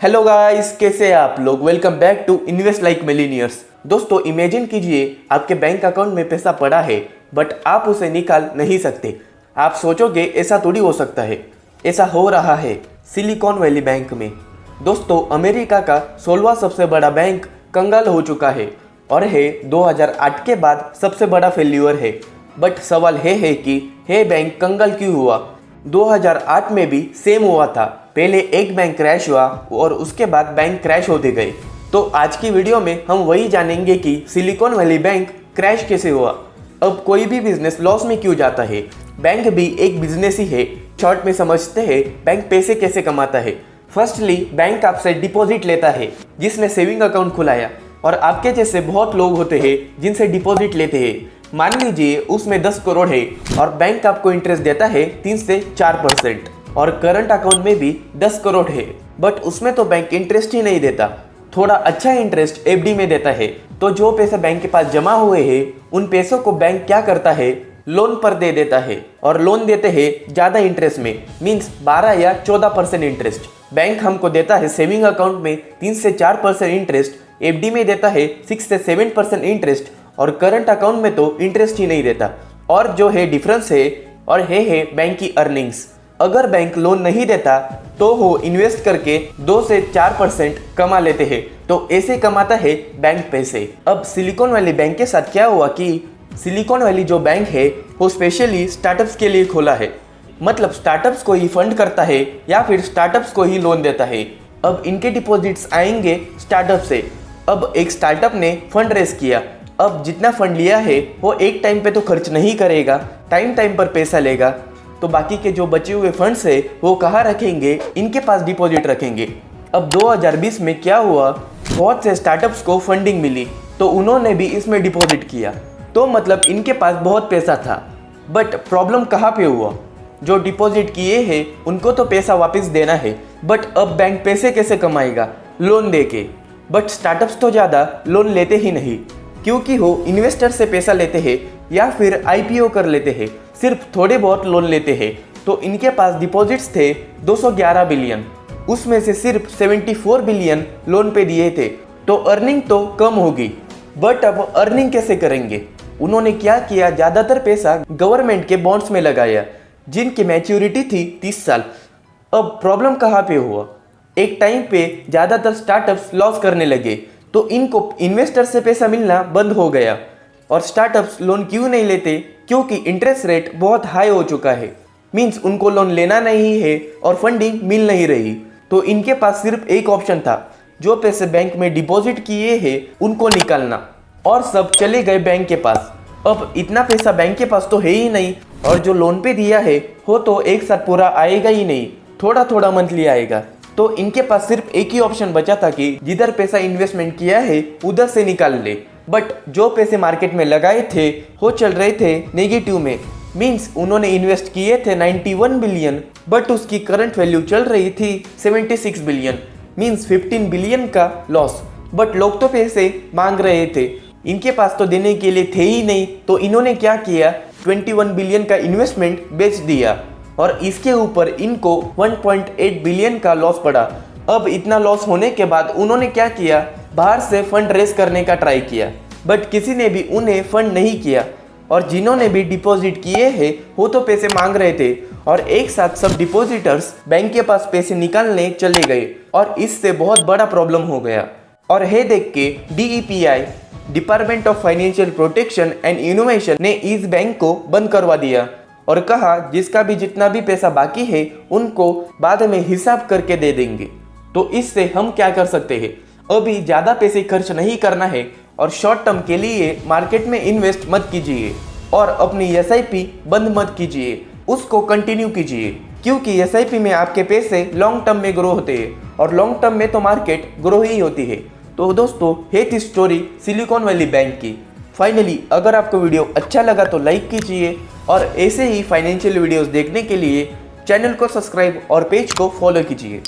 Hello guys, कैसे हैं आप लोग। Welcome back to invest like millionaires. दोस्तों, इमेजिन कीजिए आपके बैंक अकाउंट में पैसा पड़ा है बट आप उसे निकाल नहीं सकते। आप सोचोगे ऐसा थोड़ी हो सकता है। ऐसा हो रहा है सिलिकॉन वैली बैंक में। दोस्तों, अमेरिका का 16वां सबसे बड़ा बैंक कंगाल हो चुका है और है 2008 के बाद सबसे बड़ा फेल्यूर है। बट सवाल है कि बैंक कंगाल क्यों हुआ। 2008 में भी सेम हुआ था। पहले एक बैंक क्रैश हुआ और उसके बाद बैंक क्रैश होते गए। तो आज की वीडियो में हम वही जानेंगे कि सिलिकॉन वैली बैंक क्रैश कैसे हुआ। अब कोई भी बिजनेस लॉस में क्यों जाता है। बैंक भी एक बिजनेस ही है। शॉर्ट में समझते हैं बैंक पैसे कैसे कमाता है। फर्स्टली, बैंक आपसे डिपॉजिट लेता है। जिसने सेविंग अकाउंट खुलाया और आपके जैसे बहुत लोग होते हैं जिनसे डिपॉजिट लेते हैं। मान लीजिए उसमें 10 करोड़ है और बैंक आपको इंटरेस्ट देता है 3 से 4%। और करंट अकाउंट में भी 10 करोड़ है बट उसमें तो बैंक इंटरेस्ट ही नहीं देता। थोड़ा अच्छा इंटरेस्ट एफडी में देता है। तो जो पैसे बैंक के पास जमा हुए हैं उन पैसों को बैंक क्या करता है, लोन पर दे देता है। और लोन देते हैं ज़्यादा इंटरेस्ट में, मीन्स 12 या 14% इंटरेस्ट। बैंक हमको देता है सेविंग अकाउंट में 3 से 4% इंटरेस्ट, एफडी में देता है 6 से 7% इंटरेस्ट और करंट अकाउंट में तो इंटरेस्ट ही नहीं देता। और जो है डिफरेंस है और है बैंक की अर्निंग्स। अगर बैंक लोन नहीं देता तो वो इन्वेस्ट करके 2 से 4% कमा लेते हैं। तो ऐसे कमाता है बैंक पैसे। अब सिलिकॉन वैली बैंक के साथ क्या हुआ कि सिलिकॉन वैली जो बैंक है वो स्पेशली स्टार्टअप्स के लिए खोला है। मतलब स्टार्टअप्स को ही फंड करता है या फिर स्टार्टअप्स को ही लोन देता है। अब इनके डिपॉजिट्स आएंगे स्टार्टअप से। अब एक स्टार्टअप ने फंड रेज किया। अब जितना फंड लिया है वो एक टाइम पे तो खर्च नहीं करेगा, टाइम पर पैसा लेगा। तो बाकी के जो बचे हुए फंड्स है वो कहाँ रखेंगे, इनके पास डिपॉजिट रखेंगे। अब 2020 में क्या हुआ, बहुत से स्टार्टअप्स को फंडिंग मिली तो उन्होंने भी इसमें डिपॉजिट किया। तो मतलब इनके पास बहुत पैसा था। बट प्रॉब्लम कहाँ पे हुआ, जो डिपॉजिट किए हैं उनको तो पैसा वापस देना है बट अब बैंक पैसे कैसे कमाएगा, लोन दे के। बट स्टार्टअप्स तो ज़्यादा लोन लेते ही नहीं क्योंकि वो इन्वेस्टर से पैसा लेते हैं या फिर आईपीओ कर लेते हैं। सिर्फ थोड़े बहुत लोन लेते हैं। तो इनके पास डिपॉजिट्स थे 211 बिलियन, उसमें से सिर्फ 74 बिलियन लोन पे दिए थे। तो अर्निंग तो कम होगी। बट अब अर्निंग कैसे करेंगे। उन्होंने क्या किया, ज़्यादातर पैसा गवर्नमेंट के बॉन्ड्स में लगाया जिनकी मैच्योरिटी थी 30 साल। अब प्रॉब्लम कहाँ पे हुआ, एक टाइम पे ज़्यादातर स्टार्टअप्स लॉस करने लगे तो इनको इन्वेस्टर से पैसा मिलना बंद हो गया। और स्टार्टअप्स लोन क्यों नहीं लेते, क्योंकि इंटरेस्ट रेट बहुत हाई हो चुका है। मींस उनको लोन लेना नहीं है और फंडिंग मिल नहीं रही। तो इनके पास सिर्फ एक ऑप्शन था, जो पैसे बैंक में डिपॉजिट किए हैं उनको निकालना। और सब चले गए बैंक के पास। अब इतना पैसा बैंक के पास तो है ही नहीं और जो लोन पे दिया है वो तो एक साथ पूरा आएगा ही नहीं, थोड़ा थोड़ा मंथली आएगा। तो इनके पास सिर्फ एक ही ऑप्शन बचा था कि जिधर पैसा इन्वेस्टमेंट किया है उधर से निकाल ले। बट जो पैसे मार्केट में लगाए थे वो चल रहे थे नेगेटिव में। मींस उन्होंने इन्वेस्ट किए थे 91 बिलियन बट उसकी करंट वैल्यू चल रही थी 76 बिलियन, मींस 15 बिलियन का लॉस। बट लोग तो पैसे मांग रहे थे, इनके पास तो देने के लिए थे ही नहीं। तो इन्होंने क्या किया, 21 बिलियन का इन्वेस्टमेंट बेच दिया और इसके ऊपर इनको 1.8 बिलियन का लॉस पड़ा। अब इतना लॉस होने के बाद उन्होंने क्या किया, बाहर से फंड रेज करने का ट्राई किया बट किसी ने भी उन्हें फंड नहीं किया। और जिन्होंने भी डिपॉजिट किए हैं वो तो पैसे मांग रहे थे और एक साथ सब डिपॉजिटर्स बैंक के पास पैसे निकालने चले गए और इससे बहुत बड़ा प्रॉब्लम हो गया। और है देख के DEPI, department of financial protection and innovation ने इस बैंक को बंद करवा दिया और कहा जिसका भी जितना भी पैसा बाकी है उनको बाद में हिसाब करके दे देंगे। तो इससे हम क्या कर सकते हैं, अभी ज़्यादा पैसे खर्च नहीं करना है और शॉर्ट टर्म के लिए मार्केट में इन्वेस्ट मत कीजिए और अपनी SIP बंद मत कीजिए, उसको कंटिन्यू कीजिए क्योंकि SIP में आपके पैसे लॉन्ग टर्म में ग्रो होते हैं और लॉन्ग टर्म में तो मार्केट ग्रो ही होती है। तो दोस्तों, है थी स्टोरी सिलिकॉन वैली बैंक की। फाइनली, अगर आपको वीडियो अच्छा लगा तो लाइक कीजिए और ऐसे ही फाइनेंशियल वीडियोस देखने के लिए चैनल को सब्सक्राइब और पेज को फॉलो कीजिए।